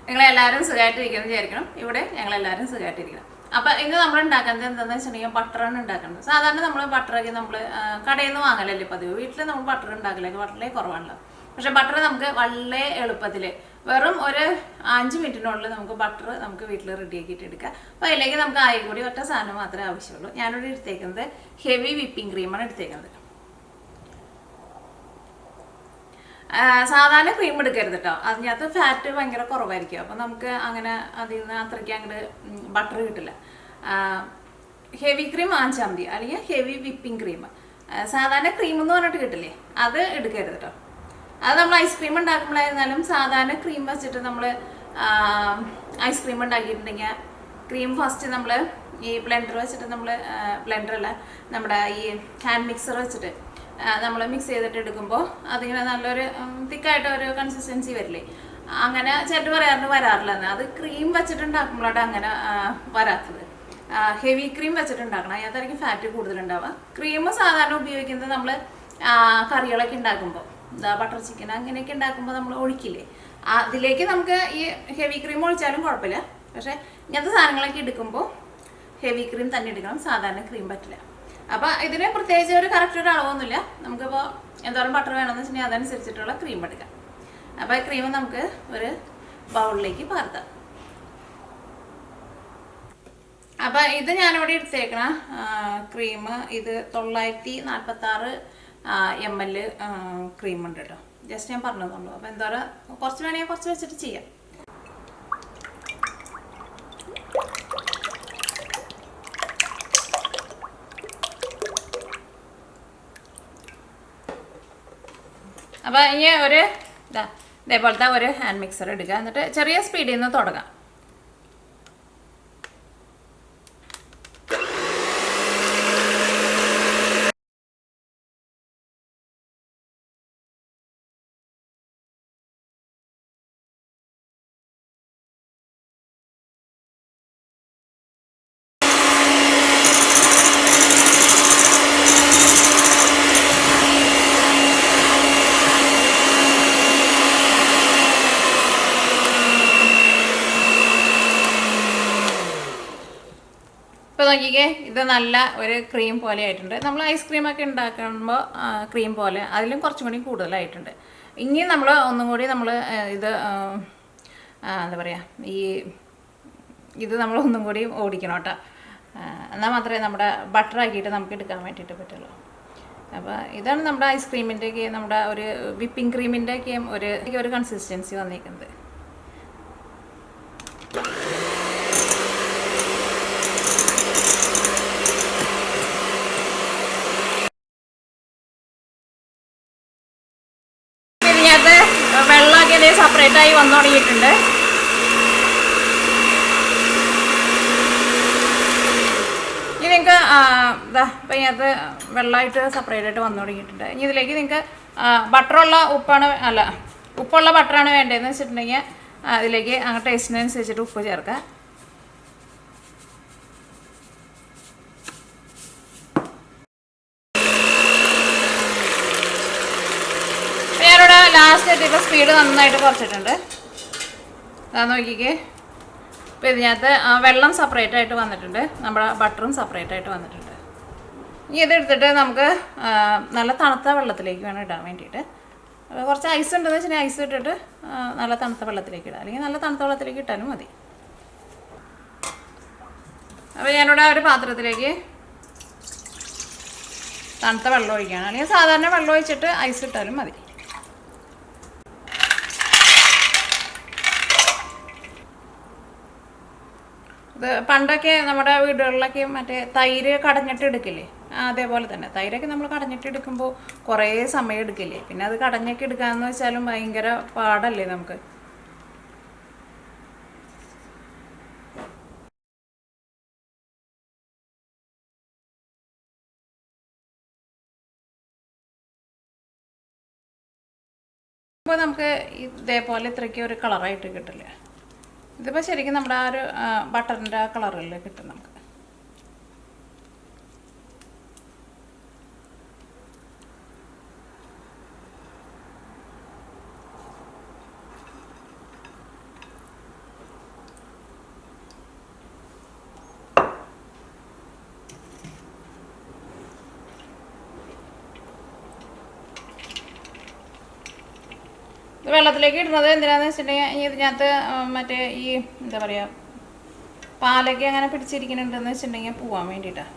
നിങ്ങളെല്ലാവരും സുഖമായിട്ടിരിക്കണം വിചാരിക്കണം. ഇവിടെ ഞങ്ങളെല്ലാവരും സുഖമായിട്ടിരിക്കണം. അപ്പം ഇന്ന് നമ്മൾ ഉണ്ടാക്കുന്നത് എന്താണെന്ന് വെച്ചിട്ടുണ്ടെങ്കിൽ ബട്ടറാണ് ഉണ്ടാക്കുന്നത്. സാധാരണ നമ്മൾ ബട്ടറൊക്കെ നമ്മൾ കടയിൽ നിന്ന് വാങ്ങലല്ലേ പതിവ്. വീട്ടിൽ നമ്മൾ ബട്ടർ ഉണ്ടാക്കലൊക്കെ വളരെ കുറവാണല്ലോ. പക്ഷെ ബട്ടർ നമുക്ക് വളരെ എളുപ്പത്തിൽ വെറും ഒരു 5 മിനിറ്റിനുള്ളിൽ നമുക്ക് ബട്ടർ നമുക്ക് വീട്ടിൽ റെഡിയാക്കിയിട്ട് എടുക്കാം. അപ്പോൾ അതിലേക്ക് നമുക്ക് ആയി കൂടി ഒറ്റ സാധനം മാത്രമേ ആവശ്യമുള്ളൂ. ഞാനിവിടെ എടുത്തേക്കുന്നത് ഹെവി വിപ്പിംഗ് ക്രീമാണ് എടുത്തേക്കുന്നത്. സാധാരണ ക്രീം എടുക്കരുത് കേട്ടോ, അതിനകത്ത് ഫാറ്റ് ഭയങ്കര കുറവായിരിക്കും. അപ്പം നമുക്ക് അങ്ങനെ അതിൽ നിന്ന് അത്രയ്ക്ക് അങ്ങോട്ട് ബട്ടർ കിട്ടില്ല. ഹെവി ക്രീം വാങ്ങിച്ചാൽ മതി, അല്ലെങ്കിൽ ഹെവി വിപ്പിംഗ് ക്രീം. സാധാരണ ക്രീം എന്ന് പറഞ്ഞിട്ട് കിട്ടില്ലേ, അത് എടുക്കരുത് കേട്ടോ. അത് നമ്മൾ ഐസ്ക്രീം ഉണ്ടാക്കുമ്പോഴായിരുന്നാലും സാധാരണ ക്രീം വെച്ചിട്ട് നമ്മൾ ഐസ്ക്രീം ഉണ്ടാക്കിയിട്ടുണ്ടെങ്കിൽ ക്രീം ഫസ്റ്റ് നമ്മൾ ഈ ബ്ലെൻഡർ വെച്ചിട്ട് ബ്ലെൻഡറല്ല, നമ്മുടെ ഈ ഹാൻഡ് മിക്സർ വെച്ചിട്ട് നമ്മൾ മിക്സ് ചെയ്തിട്ട് എടുക്കുമ്പോൾ അതിങ്ങനെ നല്ലൊരു തിക്കായിട്ട് ഒരു കൺസിസ്റ്റൻസി വരില്ലേ. അങ്ങനെ ചിലർ വരാറില്ലെന്ന്. അത് ക്രീം വെച്ചിട്ടുണ്ടാക്കുമ്പോഴാണ് അങ്ങനെ വരാത്തത്. ഹെവി ക്രീം വെച്ചിട്ടുണ്ടാക്കണം, അതിനകത്തായിരിക്കും ഫാറ്റ് കൂടുതലുണ്ടാവുക. ക്രീം സാധാരണ ഉപയോഗിക്കുന്നത് നമ്മൾ കറികളൊക്കെ ഉണ്ടാക്കുമ്പോൾ, ബട്ടർ ചിക്കൻ അങ്ങനെയൊക്കെ ഉണ്ടാക്കുമ്പോൾ നമ്മൾ ഒഴിക്കില്ലേ, അതിലേക്ക് നമുക്ക് ഈ ഹെവി ക്രീം ഒഴിച്ചാലും കുഴപ്പമില്ല. പക്ഷേ ഇങ്ങനത്തെ സാധനങ്ങളൊക്കെ എടുക്കുമ്പോൾ ഹെവി ക്രീം തന്നെ എടുക്കണം, സാധാരണ ക്രീം പറ്റില്ല. അപ്പോൾ ഇതിന് പ്രത്യേകിച്ച് ഒരു കറക്റ്റ് ഒരു അളവൊന്നുമില്ല. നമുക്കിപ്പോൾ എന്തോരം ബട്ടർ വേണമെന്ന് വെച്ചിട്ടുണ്ടെങ്കിൽ അതനുസരിച്ചിട്ടുള്ള ക്രീം എടുക്കാം. അപ്പോൾ ഈ ക്രീം നമുക്ക് ഒരു ബൗളിലേക്ക് പകർത്താം. അപ്പോൾ ഇത് ഞാനിവിടെ എടുത്തേക്കണ ക്രീം, ഇത് 946 ml ക്രീം ഉണ്ട് കേട്ടോ. ജസ്റ്റ് ഞാൻ പറഞ്ഞതുള്ളൂ. അപ്പോൾ എന്തോരം കുറച്ച് വേണമെങ്കിൽ കുറച്ച് വെച്ചിട്ട് ചെയ്യാം. അപ്പോൾ ഇനി ഇതേപോലത്തെ ഒരു ഹാൻഡ് മിക്സർ എടുക്കുക. എന്നിട്ട് ചെറിയ സ്പീഡിൽ നിന്ന് തുടങ്ങാം. നോക്കിക്കേ, ഇത് നല്ല ഒരു ക്രീം പോലെ ആയിട്ടുണ്ട്. നമ്മൾ ഐസ്ക്രീമൊക്കെ ഉണ്ടാക്കുമ്പോൾ ക്രീം പോലെ അതിലും കുറച്ചും കൂടി കൂടുതലായിട്ടുണ്ട്. ഇനി നമ്മൾ ഒന്നും കൂടി ഇത് എന്താ പറയുക, ഇത് നമ്മൾ ഒന്നും കൂടി ഓടിക്കണം കേട്ടോ. എന്നാൽ മാത്രമേ നമ്മുടെ ബട്ടറാക്കിയിട്ട് നമുക്ക് എടുക്കാൻ വേണ്ടിയിട്ട് പറ്റുള്ളൂ. അപ്പോൾ ഇതാണ് നമ്മുടെ ഐസ്ക്രീമിൻ്റെയൊക്കെ നമ്മുടെ ഒരു വിപ്പിംഗ് ക്രീമിൻ്റെയൊക്കെയും ഒരു കൺസിസ്റ്റൻസി വന്നിരിക്കുന്നത്. വെള്ളമൊക്കെ സെപ്പറേറ്റായി വന്നു തുടങ്ങിയിട്ടുണ്ട്. ഇനി നിങ്ങൾക്ക് ഇപ്പം ഇതിനകത്ത് വെള്ളമായിട്ട് സെപ്പറേറ്റ് ആയിട്ട് വന്നു തുടങ്ങിയിട്ടുണ്ട്. ഇനി ഇതിലേക്ക് നിങ്ങൾക്ക് ഉപ്പുള്ള ബട്ടറാണ് വേണ്ടതെന്ന് വെച്ചിട്ടുണ്ടെങ്കിൽ അതിലേക്ക് അങ്ങനെ ടേസ്റ്റിനനുസരിച്ചിട്ട് ഉപ്പ് ചേർക്കുക. ലാസ്റ്റ് എത്തിയപ്പോൾ സ്പീഡ് നന്നായിട്ട് കുറച്ചിട്ടുണ്ട്. അതാ നോക്കിക്കേ. അപ്പോൾ ഇതിനകത്ത് വെള്ളം സെപ്പറേറ്റ് ആയിട്ട് വന്നിട്ടുണ്ട്, നമ്മുടെ ബട്ടറും സെപ്പറേറ്റ് ആയിട്ട് വന്നിട്ടുണ്ട്. ഇനി ഇതെടുത്തിട്ട് നമുക്ക് നല്ല തണുത്ത വെള്ളത്തിലേക്ക് വേണം ഇടാൻ വേണ്ടിയിട്ട്. അപ്പോൾ കുറച്ച് ഐസ് ഉണ്ടെന്ന് വെച്ചിട്ടുണ്ടെങ്കിൽ ഐസ് ഇട്ടിട്ട് നല്ല തണുത്ത വെള്ളത്തിലേക്ക് ഇടാം, അല്ലെങ്കിൽ നല്ല തണുത്ത വെള്ളത്തിലേക്ക് ഇട്ടാലും മതി. അപ്പോൾ ഞാനിവിടെ ഒരു പാത്രത്തിലേക്ക് തണുത്ത വെള്ളം ഒഴിക്കുകയാണ്, അല്ലെങ്കിൽ സാധാരണ വെള്ളം ഒഴിച്ചിട്ട് ഐസ് ഇട്ടാലും മതി. ഇത് പണ്ടൊക്കെ നമ്മുടെ വീടുകളിലൊക്കെ മറ്റേ തൈര് കടഞ്ഞിട്ട് എടുക്കില്ലേ, അതേപോലെ തന്നെ തൈരൊക്കെ നമ്മൾ കടഞ്ഞിട്ട് എടുക്കുമ്പോൾ കുറേ സമയം എടുക്കില്ലേ. പിന്നെ അത് കടഞ്ഞൊക്കെ എടുക്കാമെന്ന് വെച്ചാലും ഭയങ്കര പാടല്ലേ നമുക്ക്. അപ്പോൾ നമുക്ക് ഇതേപോലെ ഇത്രയ്ക്ക് ഒരു കളറായിട്ട് കിട്ടില്ല. ഇതിപ്പോൾ ശരിക്കും നമ്മുടെ ആ ഒരു ബട്ടറിൻ്റെ ആ കളറിൽ കിട്ടും നമുക്ക്. വെള്ളത്തിലേക്ക് ഇടുന്നത് എന്തിനാന്ന് വെച്ചിട്ടുണ്ടെങ്കിൽ ഇതിനകത്ത് മറ്റേ ഈ എന്താ പറയുക പാലൊക്കെ അങ്ങനെ പിടിച്ചിരിക്കുന്നുണ്ടെന്ന് വെച്ചിട്ടുണ്ടെങ്കിൽ പോവാൻ വേണ്ടിയിട്ടാണ്.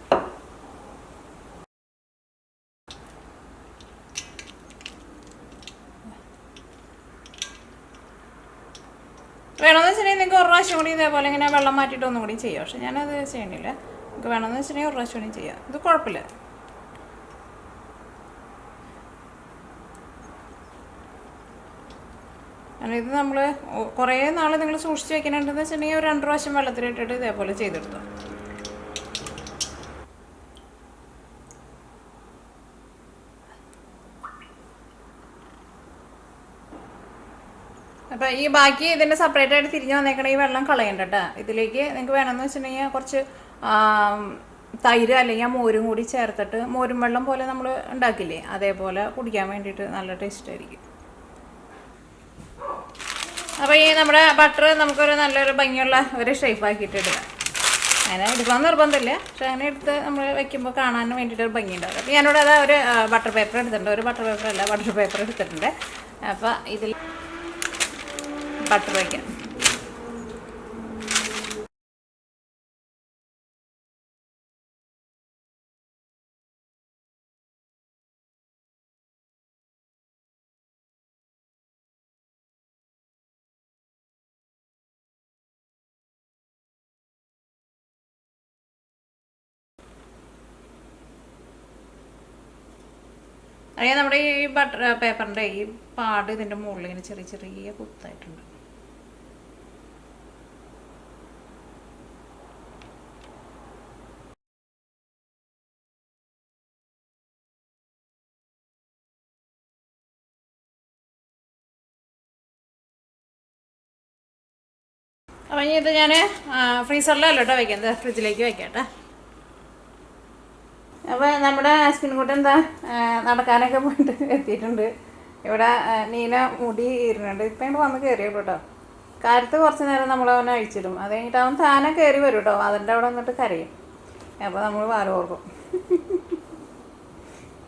വേണമെന്ന് വെച്ചിട്ടുണ്ടെങ്കിൽ നിങ്ങൾക്ക് ഒരു പ്രാവശ്യം കൂടി ഇതേപോലെ ഇങ്ങനെ വെള്ളം മാറ്റിയിട്ട് ഒന്നും കൂടി ചെയ്യാം. പക്ഷെ ഞാനത് ചെയ്യണില്ല. നിങ്ങൾക്ക് വേണമെന്ന് വെച്ചിട്ടുണ്ടെങ്കിൽ ഒരു പ്രാവശ്യം കൂടി ചെയ്യാം. ഇത് കുഴപ്പമില്ല. കാരണം ഇത് നമ്മൾ കുറേ നാൾ നിങ്ങൾ സൂക്ഷിച്ച് വെക്കുന്നുണ്ടെന്ന് വെച്ചിട്ടുണ്ടെങ്കിൽ ഒരു 2 പ്രാവശ്യം വെള്ളത്തിലിട്ടിട്ട് ഇതേപോലെ ചെയ്തെടുത്തു. അപ്പോൾ ഈ ബാക്കി ഇതിൻ്റെ സെപ്പറേറ്റ് ആയിട്ട് തിരിഞ്ഞ് വന്നേക്കണ ഈ വെള്ളം കളയണ്ട കേട്ടോ. ഇതിലേക്ക് നിങ്ങൾക്ക് വേണമെന്ന് വെച്ചിട്ടുണ്ടെങ്കിൽ കുറച്ച് തൈര് അല്ലെങ്കിൽ മോരും കൂടി ചേർത്തിട്ട് മോരും വെള്ളം പോലെ നമ്മൾ ഉണ്ടാക്കില്ലേ, അതേപോലെ കുടിക്കാൻ വേണ്ടിയിട്ട് നല്ല ടേസ്റ്റ് ആയിരിക്കും. അപ്പോൾ ഈ നമ്മുടെ ബട്ടർ നമുക്കൊരു നല്ലൊരു ഭംഗിയുള്ള ഒരു ഷേപ്പാക്കിയിട്ട് എടുക്കാം. അങ്ങനെ എടുക്കണം നിർബന്ധമില്ല, പക്ഷെ അങ്ങനെ എടുത്ത് നമ്മൾ വെക്കുമ്പോൾ കാണാൻ വേണ്ടിയിട്ട് ഒരു ഭംഗി ഉണ്ടാവും. അപ്പോൾ ഞാനിവിടെ അതാ ഒരു ബട്ടർ പേപ്പർ എടുത്തിട്ടുണ്ട്. ഒരു ബട്ടർ പേപ്പർ അല്ല, ബട്ടർ പേപ്പർ എടുത്തിട്ടുണ്ട്. അപ്പോൾ ഇതിൽ ബട്ടർ വയ്ക്കാം. അല്ലെങ്കിൽ നമ്മുടെ ഈ ബട്ടർ പേപ്പറിൻ്റെ ഈ പാട് ഇതിൻ്റെ മുകളിൽ ഇങ്ങനെ ചെറിയ ചെറിയ കുത്തായിട്ടുണ്ട്. അപ്പം ഇനി ഇത് ഞാൻ ഫ്രീസറിലല്ല കേട്ടോ വയ്ക്കുന്നത്, ഫ്രിഡ്ജിലേക്ക് വയ്ക്കാം കേട്ടോ. അപ്പോൾ നമ്മുടെ ഹസ്ബൻഡ് എന്താ നടക്കാനൊക്കെ പോയിട്ട് എത്തിയിട്ടുണ്ട്. ഇവിടെ നീന മുടി ഇരുന്നുണ്ട്. ഇപ്പം ഇങ്ങോട്ട് വന്ന് കയറിയുള്ളൂ കേട്ടോ. കാലത്ത് കുറച്ച് നേരം നമ്മളവനെ അഴിച്ചിടും. അത് കഴിഞ്ഞിട്ട് അവൻ താനെ കയറി വരും കേട്ടോ. അതിൻ്റെ അവിടെ വന്നിട്ട് കരയും. അപ്പോൾ നമ്മൾ പാല് ഓർക്കും.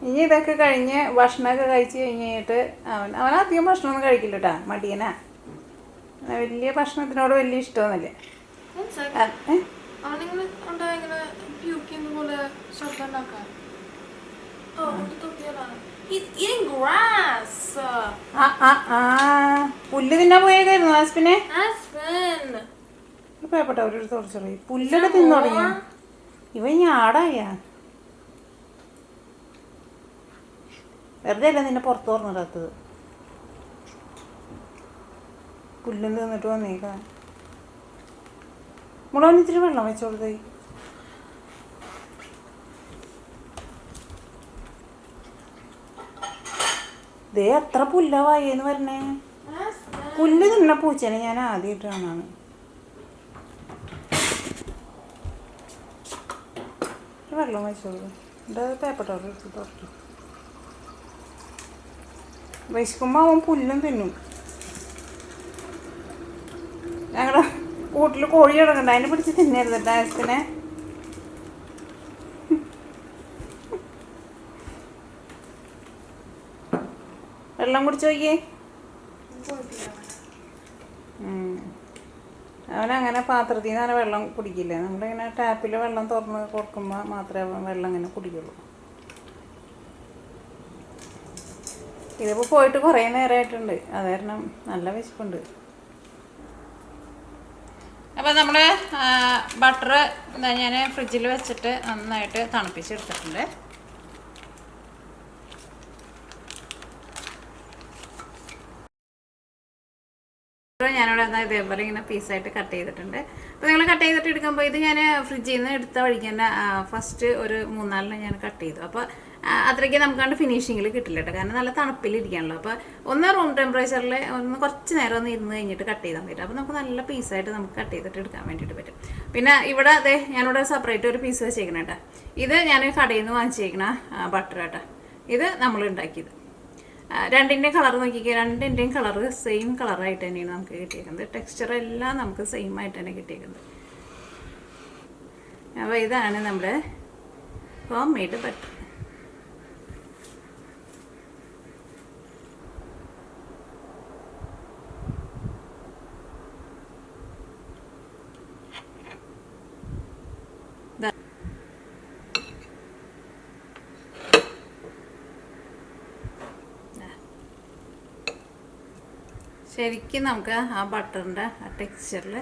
ഇനി ഇതൊക്കെ കഴിഞ്ഞ് ഭക്ഷണമൊക്കെ കഴിച്ച് കഴിഞ്ഞിട്ട് അവനധികം ഭക്ഷണമൊന്നും കഴിക്കില്ല കേട്ടോ. മടിയനാ, വലിയ ഭക്ഷണത്തിനോട് വലിയ ഇഷ്ടമൊന്നുമില്ല. പുല്ല് തിന്നാൻ പോയേക്കായിരുന്നു ഹസ്ബിനെ. പേപ്പട്ട അവരോട് തുറച്ചറി പുല്ലൊക്കെ തിന്നു തുടങ്ങി. ഇവ ഞാടായ വെറുതെ അല്ല നിന്നെ പുറത്ത് തുറന്നിടാത്തത്. പുല്ലും തിന്നിട്ട് വന്നേക്കാം. മുളവന് ഇത്തിരി വെള്ളം വെച്ചോളൂ. ദേ എത്ര പുല്ല വായെന്ന് പറഞ്ഞേ. പുല്ല് തിന്ന പൂച്ചേനെ ഞാൻ ആദ്യമായിട്ട് കാണാണ്. വെള്ളം വെച്ചോളൂ. എൻ്റെ പേപ്പർ എടുത്ത് തുറക്കും. വിശക്കുമ്പോൾ അവൻ പുല്ലും തിന്നും. ഞങ്ങളുടെ വീട്ടിൽ കോഴി കിടക്കണ്ട, അതിനെ പിടിച്ച് തിന്നരുത് ഡാൻസിനെ. വെള്ളം കുടിച്ച് നോക്കിയേ. അവനങ്ങനെ പാത്രത്തിൽ നിന്ന് അങ്ങനെ വെള്ളം കുടിക്കില്ല. നമ്മളിങ്ങനെ ടാപ്പിൽ വെള്ളം തുറന്ന് കൊടുക്കുമ്പോൾ മാത്രമേ അവൻ വെള്ളം ഇങ്ങനെ കുടിക്കുള്ളൂ. ഇതിപ്പോൾ പോയിട്ട് കുറേ നേരമായിട്ടുണ്ട്. അത് കാരണം നല്ല വിശപ്പുണ്ട്. അപ്പോൾ നമ്മൾ ബട്ടർ എന്താ ഞാൻ ഫ്രിഡ്ജിൽ വെച്ചിട്ട് നന്നായിട്ട് തണുപ്പിച്ചെടുത്തിട്ടുണ്ട്. ഞാനിവിടെ എന്താ ഇതേപോലെ ഇങ്ങനെ പീസായിട്ട് കട്ട് ചെയ്തിട്ടുണ്ട്. അപ്പോൾ നിങ്ങൾ കട്ട് ചെയ്തിട്ട് എടുക്കുമ്പോൾ ഇത് ഞാൻ ഫ്രിഡ്ജിൽ നിന്ന് എടുത്ത വഴിക്ക് തന്നെ ഫസ്റ്റ് ഒരു 3-4 ഞാൻ കട്ട് ചെയ്തു. അപ്പോൾ അത്രയ്ക്ക് നമുക്കാണ്ട് ഫിനിഷിങ്ങിൽ കിട്ടില്ല കേട്ടോ, കാരണം നല്ല തണുപ്പിലിരിക്കുകയാണല്ലോ. അപ്പോൾ ഒന്ന് റൂം ടെമ്പറേച്ചറിൽ ഒന്ന് കുറച്ച് നേരം ഒന്ന് ഇരുന്ന് കഴിഞ്ഞിട്ട് കട്ട് ചെയ്താൽ പറ്റും. അപ്പോൾ നമുക്ക് നല്ല പീസായിട്ട് നമുക്ക് കട്ട് ചെയ്തിട്ട് എടുക്കാൻ വേണ്ടിയിട്ട് പറ്റും. പിന്നെ ഇവിടെ അതെ ഞാനിവിടെ സെപ്പറേറ്റ് ഒരു പീസ് വെച്ചേക്കണം കേട്ടോ. ഇത് ഞാൻ കടയിൽ നിന്ന് വാങ്ങിച്ചേക്കണ ബട്ടർ കേട്ടോ. ഇത് നമ്മൾ ഉണ്ടാക്കിയത്. രണ്ടിൻ്റെയും കളർ നോക്കിക്കുക. രണ്ടിൻ്റെയും കളറ് സെയിം കളറായിട്ട് തന്നെയാണ് നമുക്ക് കിട്ടിയേക്കുന്നത്. ടെക്സ്ചർ എല്ലാം നമുക്ക് സെയിം ആയിട്ട് തന്നെ കിട്ടിയേക്കുന്നത്. അപ്പോൾ ഇതാണ് നമ്മുടെ ഹോം മെയ്ഡ് ബട്ടർ. ശരിക്കും നമുക്ക് ആ ബട്ടറിൻ്റെ ആ ടെക്സ്ചറിൽ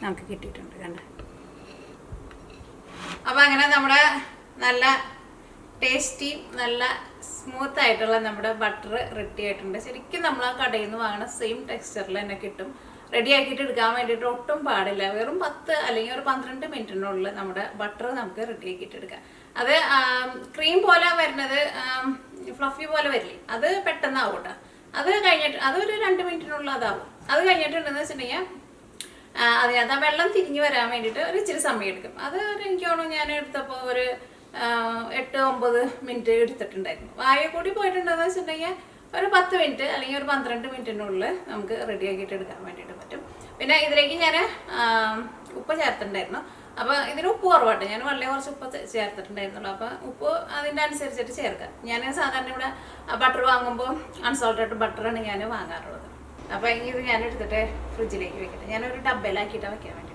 നമുക്ക് കിട്ടിയിട്ടുണ്ട് കണ്ട. അപ്പോൾ അങ്ങനെ നമ്മുടെ നല്ല ടേസ്റ്റി നല്ല സ്മൂത്ത് ആയിട്ടുള്ള നമ്മുടെ ബട്ടർ റെഡി ആയിട്ടുണ്ട്. ശരിക്കും നമ്മൾ ആ കടയിൽ നിന്ന് വാങ്ങുന്ന സെയിം ടെക്സ്ചറിൽ തന്നെ കിട്ടും. റെഡി ആക്കിയിട്ട് എടുക്കാൻ വേണ്ടിയിട്ട് ഒട്ടും പാടില്ല. വെറും 10 അല്ലെങ്കിൽ ഒരു 12 മിനിറ്റിനുള്ളിൽ നമ്മുടെ ബട്ടർ നമുക്ക് റെഡി ആക്കിയിട്ട് എടുക്കാം. അത് ക്രീം പോലെ വരുന്നത് ഫ്ലഫി പോലെ വരില്ലേ, അത് പെട്ടെന്നാവും കേട്ടോ. അത് കഴിഞ്ഞിട്ട് അതൊരു 2 മിനിറ്റിനുള്ളിൽ അതാവും. അത് കഴിഞ്ഞിട്ടുണ്ടെന്ന് വെച്ചിട്ടുണ്ടെങ്കിൽ അതിനകത്ത് ആ വെള്ളം തിരിഞ്ഞ് വരാൻ വേണ്ടിയിട്ട് ഒരു ഇച്ചിരി സമയം എടുക്കും. അത് എനിക്ക് തോന്നുന്നു ഞാൻ എടുത്തപ്പോൾ ഒരു 8-9 മിനിറ്റ് എടുത്തിട്ടുണ്ടായിരുന്നു. വായ കൂടി പോയിട്ടുണ്ടെന്ന് വെച്ചിട്ടുണ്ടെങ്കിൽ ഒരു 10 മിനിറ്റ് അല്ലെങ്കിൽ ഒരു 12 മിനിറ്റിനുള്ളിൽ നമുക്ക് റെഡി ആക്കിയിട്ട് എടുക്കാൻ വേണ്ടിയിട്ട് പറ്റും. പിന്നെ ഇതിലേക്ക് ഞാൻ ഉപ്പ് ചേർത്തിട്ടുണ്ടായിരുന്നു. അപ്പോൾ ഇതിന് ഉപ്പ് കുറവായിട്ട് ഞാൻ വളരെ കുറച്ച് ഉപ്പ് ചേർത്തിട്ടുണ്ടായിരുന്നുള്ളൂ. അപ്പോൾ ഉപ്പ് അതിൻ്റെ അനുസരിച്ചിട്ട് ചേർക്കാം. ഞാൻ സാധാരണ ഇവിടെ ബട്ടർ വാങ്ങുമ്പോൾ അൺസോൾട്ടഡ് ബട്ടറാണ് ഞാൻ വാങ്ങാറുള്ളത്. അപ്പോൾ ഇത് ഞാൻ എടുത്തിട്ട് ഫ്രിഡ്ജിലേക്ക് വെക്കട്ടെ. ഞാനൊരു ഡബ്ബയിലാക്കിയിട്ടാണ് വെക്കാൻ വേണ്ടി.